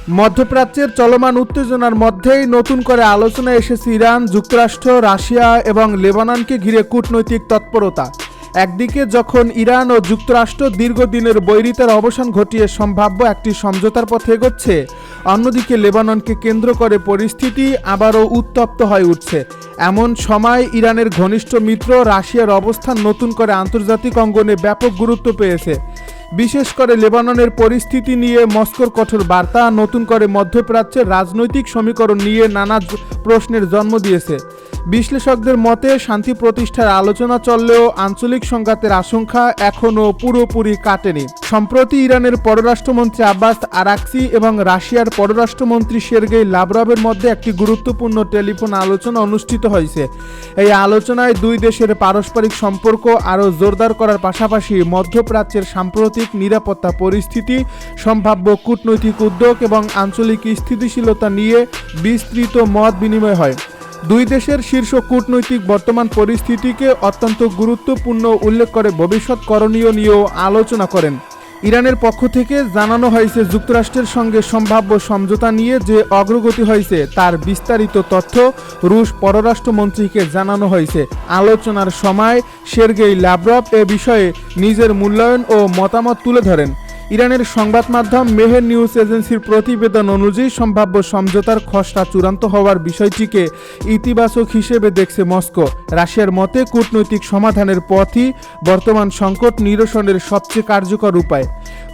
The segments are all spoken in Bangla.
মধ্যপ্রাচ্যের চলমান উত্তেজনার মধ্যেই নতুন করে আলোচনায় এসেছে ইরান, যুক্তরাষ্ট্র, রাশিয়া এবং লেবাননকে ঘিরে কূটনৈতিক তৎপরতা। একদিকে যখন ইরান ও যুক্তরাষ্ট্র দীর্ঘদিনের বৈরিতার অবসান ঘটিয়ে সম্ভাব্য একটি সমঝোতার পথে এগোচ্ছে, অন্যদিকে লেবাননকে কেন্দ্র করে পরিস্থিতি আবারও উত্তপ্ত হয়ে উঠছে। এমন সময় ইরানের ঘনিষ্ঠ মিত্র রাশিয়ার অবস্থান নতুন করে আন্তর্জাতিক অঙ্গনে ব্যাপক গুরুত্ব পেয়েছে। বিশেষ করে লেবাননের পরিস্থিতি নিয়ে মস্কোর কঠোর বার্তা নতুন করে মধ্যপ্রাচ্যের রাজনৈতিক সমীকরণ নিয়ে নানা প্রশ্নের জন্ম দিয়েছে। বিশ্লেষকদের মতে শান্তি প্রতিষ্ঠার আলোচনা চললেও আঞ্চলিক সংঘাতের আশঙ্কা এখনও পুরোপুরি কাটেনি। সম্প্রতি ইরানের পররাষ্ট্রমন্ত্রী আব্বাস আরাকচি এবং রাশিয়ার পররাষ্ট্রমন্ত্রী সের্গেই লাভরভের মধ্যে একটি গুরুত্বপূর্ণ টেলিফোন আলোচনা অনুষ্ঠিত হয়েছে। এই আলোচনায় দুই দেশের পারস্পরিক সম্পর্ক আরও জোরদার করার পাশাপাশি মধ্যপ্রাচ্যের সাম্প্রতিক নিরাপত্তা পরিস্থিতি, সম্ভাব্য কূটনৈতিক উদ্যোগ এবং আঞ্চলিক স্থিতিশীলতা নিয়ে বিস্তৃত মত বিনিময় হয়। দুই দেশের শীর্ষ কূটনৈতিক বর্তমান পরিস্থিতিকে অত্যন্ত গুরুত্বপূর্ণ উল্লেখ করে ভবিষ্যৎ করণীয় নিয়েও আলোচনা করেন। ইরানের পক্ষ থেকে জানানো হয়েছে, যুক্তরাষ্ট্রের সঙ্গে সম্ভাব্য সমঝোতা নিয়ে যে অগ্রগতি হয়েছে তার বিস্তারিত তথ্য রুশ পররাষ্ট্রমন্ত্রীকে জানানো হয়েছে। আলোচনার সময় সের্গেই লাভরভ এ বিষয়ে নিজের মূল্যায়ন ও মতামত তুলে ধরেন। ইরানের সংবাদ মাধ্যম মেহের নিউজ এজেন্সির প্রতিবেদন অনুযায়ী সম্ভাব্য সমঝোতার খসড়া চূড়ান্ত হওয়ার বিষয়টিকে ইতিবাচক হিসেবে দেখছে মস্কো। রাশিয়ার মতে কূটনৈতিক সমাধানের পথই বর্তমান সংকট নিরসনের সবচেয়ে কার্যকর উপায়।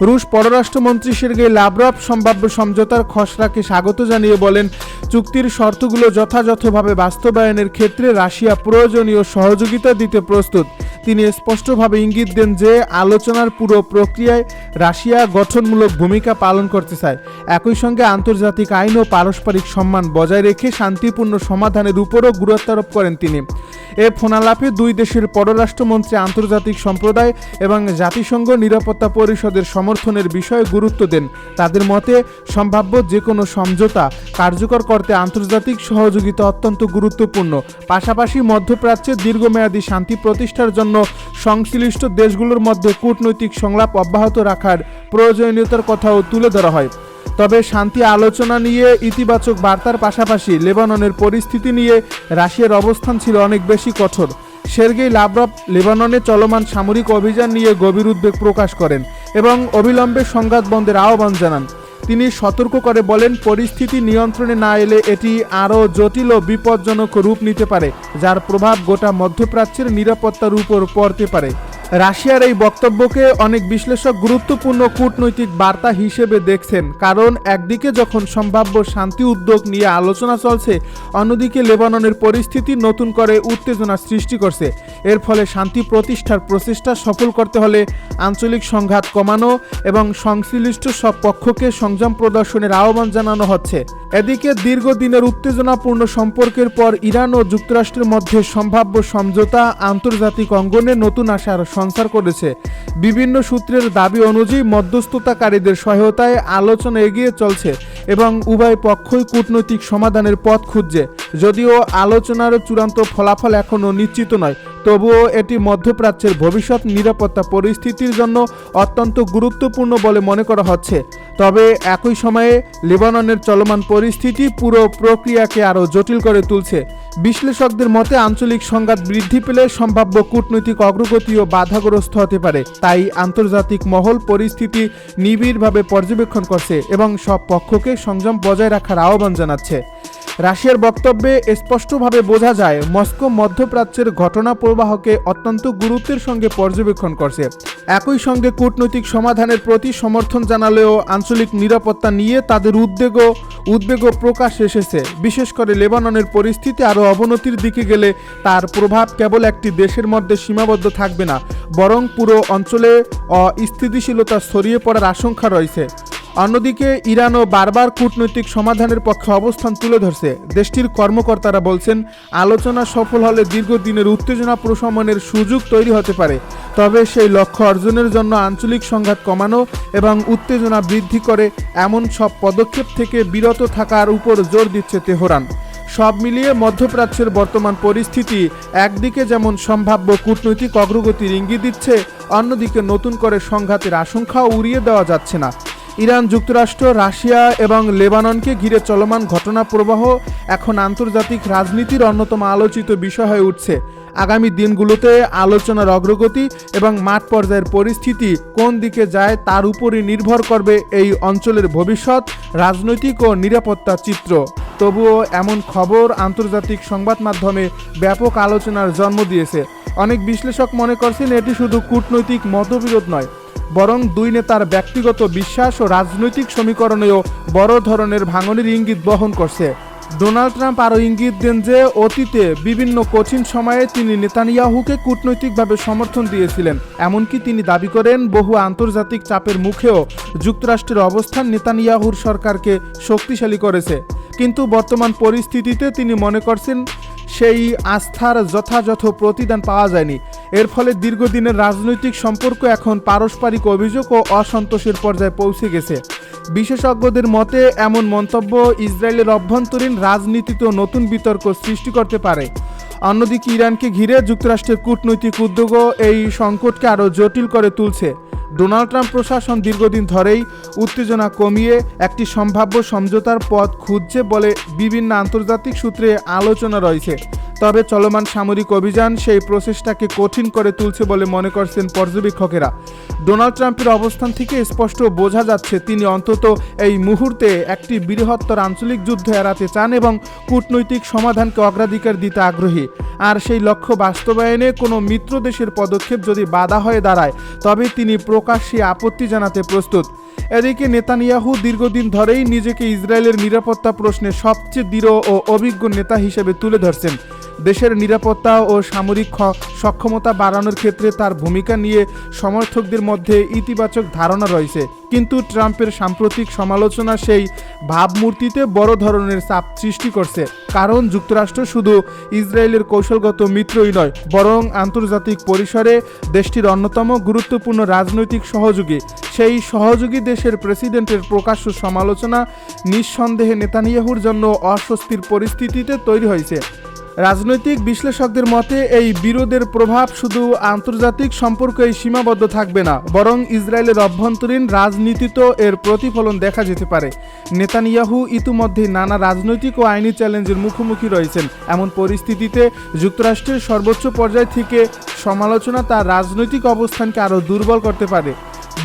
রুশ পররাষ্ট্রমন্ত্রী সের্গেই লাভরভ সম্ভাব্য সমঝোতার খসড়াকে স্বাগত জানিয়ে বলেন, চুক্তির শর্তগুলো যথাযথভাবে বাস্তবায়নের ক্ষেত্রে রাশিয়া প্রয়োজনীয় সহযোগিতা দিতে প্রস্তুত। তিনি স্পষ্টভাবে ইঙ্গিত দেন যে আলোচনার পুরো প্রক্রিয়ায় রাশিয়া গঠনমূলক ভূমিকা পালন করতে চায়। একই সঙ্গে আন্তর্জাতিক আইন ও পারস্পরিক সম্মান বজায় রেখে শান্তিপূর্ণ সমাধানের উপরও গুরুত্বারোপ করেন তিনি। এ ফোনালাপে দুই দেশের পররাষ্ট্রমন্ত্রী আন্তর্জাতিক সম্প্রদায় এবং জাতিসংঘ নিরাপত্তা পরিষদের সমর্থনের বিষয়ে গুরুত্ব দেন। তাদের মতে সম্ভাব্য যে কোনো সমঝোতা কার্যকর করতে আন্তর্জাতিক সহযোগিতা অত্যন্ত গুরুত্বপূর্ণ। পাশাপাশি মধ্যপ্রাচ্যে দীর্ঘমেয়াদী শান্তি প্রতিষ্ঠার জন্য সংশ্লিষ্ট দেশগুলোর মধ্যে কূটনৈতিক সংলাপ অব্যাহত রাখার প্রয়োজনীয়তার কথাও তুলে ধরা হয়। তবে শান্তি আলোচনা নিয়ে ইতিবাচক বার্তার পাশাপাশি লেবাননের পরিস্থিতি নিয়ে রাশিয়ার অবস্থান ছিল অনেক বেশি কঠোর। সের্গেই লাভরভ লেবাননে চলমান সামরিক অভিযান নিয়ে গভীর উদ্বেগ প্রকাশ করেন এবং অবিলম্বে সংঘাত বন্ধের আহ্বান জানান। তিনি সতর্ক করে বলেন, পরিস্থিতি নিয়ন্ত্রণে না এলে এটি আরও জটিল ও বিপজ্জনক রূপ নিতে পারে, যার প্রভাব গোটা মধ্যপ্রাচ্যের নিরাপত্তার উপর পড়তে পারে। রাশিয়ার এই বক্তব্যকে অনেক বিশ্লেষক গুরুত্বপূর্ণ কূটনৈতিক বার্তা হিসেবে দেখছেন, কারণ একদিকে যখন সম্ভাব্য শান্তি উদ্যোগ নিয়ে আলোচনা চলছে, অন্যদিকে লেবাননের পরিস্থিতি নতুন করে উত্তেজনা সৃষ্টি করছে। এর ফলে শান্তি প্রতিষ্ঠার প্রচেষ্টা সফল করতে হলে আঞ্চলিক সংঘাত কমানো এবং সংশ্লিষ্ট সব পক্ষকে সংযম প্রদর্শনের আহ্বান জানানো হচ্ছে। এদিকে দীর্ঘদিনের উত্তেজনাপূর্ণ সম্পর্কের পর ইরান ও যুক্তরাষ্ট্রের মধ্যে সম্ভাব্য সমঝোতা আন্তর্জাতিক অঙ্গনে নতুন আশার সঞ্চার করেছে। বিভিন্ন সূত্রের দাবি অনুযায়ী মধ্যস্থতাকারীদের সহায়তায় আলোচনা এগিয়ে চলছে এবং উভয় পক্ষই কূটনৈতিক সমাধানের পথ খুঁজছে। যদিও আলোচনার চূড়ান্ত ফলাফল এখনও নিশ্চিত নয়, তবুও এটি মধ্যপ্রাচ্যের ভবিষ্যৎ নিরাপত্তা পরিস্থিতির জন্য অত্যন্ত গুরুত্বপূর্ণ বলে মনে করা হচ্ছে। তবে একই সময়ে লেবাননের চলমান পরিস্থিতি পুরো প্রক্রিয়াকে আরও জটিল করে তুলছে। বিশ্লেষকদের মতে আঞ্চলিক সংঘাত বৃদ্ধি পেলে সম্ভাব্য কূটনৈতিক অগ্রগতিও বাধাগ্রস্ত হতে পারে। তাই আন্তর্জাতিক মহল পরিস্থিতি নিবিড়ভাবে পর্যবেক্ষণ করছে এবং সব পক্ষকে সংযম বজায় রাখার আহ্বান জানাচ্ছে। রাশিয়ার বক্তব্যে স্পষ্টভাবে বোঝা যায়, মস্কো মধ্যপ্রাচ্যের ঘটনা প্রবাহকে অত্যন্ত গুরুত্বের সঙ্গে পর্যবেক্ষণ করছে। একই সঙ্গে কূটনৈতিক সমাধানের প্রতি সমর্থন জানালেও আঞ্চলিক নিরাপত্তা নিয়ে তাদের উদ্বেগও প্রকাশ এসেছে। বিশেষ করে লেবাননের পরিস্থিতি আরও অবনতির দিকে গেলে তার প্রভাব কেবল একটি দেশের মধ্যে সীমাবদ্ধ থাকবে না, বরং পুরো অঞ্চলে অস্থিতিশীলতা ছড়িয়ে পড়ার আশঙ্কা রয়েছে। অন্যদিকে ইরানও বারবার কূটনৈতিক সমাধানের পক্ষে অবস্থান তুলে ধরছে। দেশটির কর্মকর্তারা বলছেন, আলোচনা সফল হলে দীর্ঘদিনের উত্তেজনা প্রশমনের সুযোগ তৈরি হতে পারে। তবে সেই লক্ষ্য অর্জনের জন্য আঞ্চলিক সংঘাত কমানো এবং উত্তেজনা বৃদ্ধি করে এমন সব পদক্ষেপ থেকে বিরত থাকার উপর জোর দিচ্ছে তেহরান। সব মিলিয়ে মধ্যপ্রাচ্যের বর্তমান পরিস্থিতি একদিকে যেমন সম্ভাব্য কূটনৈতিক অগ্রগতির ইঙ্গিত দিচ্ছে, অন্যদিকে নতুন করে সংঘাতের আশঙ্কাও উড়িয়ে দেওয়া যাচ্ছে না। ইরান, যুক্তরাষ্ট্র, রাশিয়া এবং লেবাননকে ঘিরে চলমান ঘটনা প্রবাহ এখন আন্তর্জাতিক রাজনীতির অন্যতম আলোচিত বিষয় হয়ে উঠছে। আগামী দিনগুলোতে আলোচনার অগ্রগতি এবং মাঠ পর্যায়ের পরিস্থিতি কোন দিকে যায় তার উপরই নির্ভর করবে এই অঞ্চলের ভবিষ্যৎ রাজনৈতিক ও নিরাপত্তা চিত্র। তবুও এমন খবর আন্তর্জাতিক সংবাদ মাধ্যমে ব্যাপক আলোচনার জন্ম দিয়েছে। অনেক বিশ্লেষক মনে করছেন এটি শুধু কূটনৈতিক মতবিরোধ নয়, বরং দুই নেতার ব্যক্তিগত বিশ্বাস ও রাজনৈতিক সমীকরণেও বড় ধরনের ভাঙনের ইঙ্গিত বহন করছে। ডোনাল্ড ট্রাম্প আরও ইঙ্গিত দেন যে অতীতে বিভিন্ন কঠিন সময়ে তিনি নেতানিয়াহুকে কূটনৈতিকভাবে সমর্থন দিয়েছিলেন। এমনকি তিনি দাবি করেন বহু আন্তর্জাতিক চাপের মুখেও যুক্তরাষ্ট্রের অবস্থান নেতানিয়াহুর সরকারকে শক্তিশালী করেছে। কিন্তু বর্তমান পরিস্থিতিতে তিনি মনে করছেন সেই আস্থার যথাযথ প্রতিদান পাওয়া যায়নি। এর ফলে দীর্ঘদিনের রাজনৈতিক সম্পর্ক এখন পারস্পরিক অভিযোগ ও অসন্তোষের পর্যায়ে পৌঁছে গেছে। বিশেষজ্ঞদের মতে এমন মন্তব্য ইসরায়েলের অভ্যন্তরীণ রাজনীতিতেও নতুন বিতর্ক সৃষ্টি করতে পারে। অন্যদিকে ইরানকে ঘিরে যুক্তরাষ্ট্রের কূটনৈতিক উদ্যোগও এই সংকটকে আরও জটিল করে তুলছে। ডোনাল্ড ট্রাম্প প্রশাসন দীর্ঘদিন ধরেই উত্তেজনা কমিয়ে একটি সম্ভাব্য সমঝোতার পথ খুঁজছে বলে বিভিন্ন আন্তর্জাতিক সূত্রে আলোচনা রয়েছে। তবে চলমান সামরিক অভিযান সেই প্রচেষ্টাকে কঠিন করে তুলছে বলে মনে করছেন পর্যবেক্ষকেরা। ডোনাল্ড ট্রাম্পের অবস্থান থেকে স্পষ্ট বোঝা যাচ্ছে তিনি অন্তত এই মুহূর্তে একটি বৃহত্তর আঞ্চলিক যুদ্ধ এড়াতে চান এবং কূটনৈতিক সমাধানকে অগ্রাধিকার দিতে আগ্রহী। আর সেই লক্ষ্য বাস্তবায়নে কোনো মিত্র দেশের পদক্ষেপ যদি বাধা হয়ে দাঁড়ায় তবে তিনি প্রকাশ্যে আপত্তি জানাতে প্রস্তুত। এদিকে নেতানিয়াহু দীর্ঘদিন ধরেই নিজেকে ইসরায়েলের নিরাপত্তা প্রশ্নে সবচেয়ে দৃঢ় ও অভিজ্ঞ নেতা হিসেবে তুলে ধরছেন। দেশের নিরাপত্তা ও সামরিক সক্ষমতা বাড়ানোর ক্ষেত্রে তার ভূমিকা নিয়ে সমর্থকদের মধ্যে ইতিবাচক ধারণা রয়েছে। কিন্তু ট্রাম্পের সাম্প্রতিক সমালোচনা সেই ভাবমূর্তিতে বড় ধরনের চাপ সৃষ্টি করছে। কারণ যুক্তরাষ্ট্র শুধু ইসরায়েলের কৌশলগত মিত্রই নয়, বরং আন্তর্জাতিক পরিসরে দেশটির অন্যতম গুরুত্বপূর্ণ রাজনৈতিক সহযোগী। সেই সহযোগী দেশের প্রেসিডেন্টের প্রকাশ্য সমালোচনা নিঃসন্দেহে নেতানিয়াহুর জন্য অস্বস্তির পরিস্থিতিতে তৈরি হয়েছে। রাজনৈতিক বিশ্লেষকদের মতে এই বিরোধের প্রভাব শুধু আন্তর্জাতিক সম্পর্কেই সীমাবদ্ধ থাকবে না, বরং ইসরায়েলের অভ্যন্তরীণ রাজনীতিতেও এর প্রতিফলন দেখা যেতে পারে। নেতানিয়াহু ইতিমধ্যেই নানা রাজনৈতিক ও আইনি চ্যালেঞ্জের মুখোমুখি রয়েছেন। এমন পরিস্থিতিতে যুক্তরাষ্ট্রের সর্বোচ্চ পর্যায় থেকে সমালোচনা তার রাজনৈতিক অবস্থানকে আরও দুর্বল করতে পারে।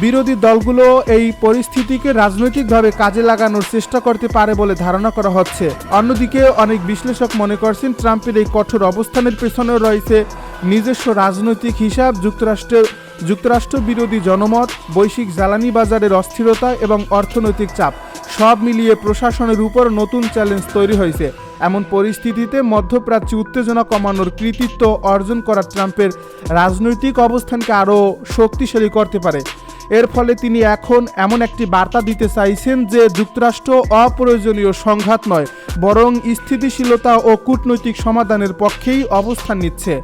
বিরোধী দলগুলো এই পরিস্থিতিকে রাজনৈতিকভাবে কাজে লাগানোর চেষ্টা করতে পারে বলে ধারণা করা হচ্ছে। অন্যদিকে অনেক বিশ্লেষক মনে করছেন ট্রাম্পের এই কঠোর অবস্থানের পেছনেও রয়েছে নিজস্ব রাজনৈতিক হিসাব, যুক্তরাষ্ট্র বিরোধী জনমত, বৈশ্বিক জ্বালানি বাজারের অস্থিরতা এবং অর্থনৈতিক চাপ সব মিলিয়ে প্রশাসনের উপর নতুন চ্যালেঞ্জ তৈরি হয়েছে। এমন পরিস্থিতিতে মধ্যপ্রাচ্যে উত্তেজনা কমানোর কৃতিত্ব অর্জন করা ট্রাম্পের রাজনৈতিক অবস্থানকে আরও শক্তিশালী করতে পারে। এর ফলে তিনি এখন এমন একটি বার্তা দিতে চাইছেন যে যুক্তরাষ্ট্র অপ্রয়োজনীয় সংঘাত নয়, বরং স্থিতিশীলতা ও কূটনৈতিক সমাধানের পক্ষেই অবস্থান নিচ্ছে।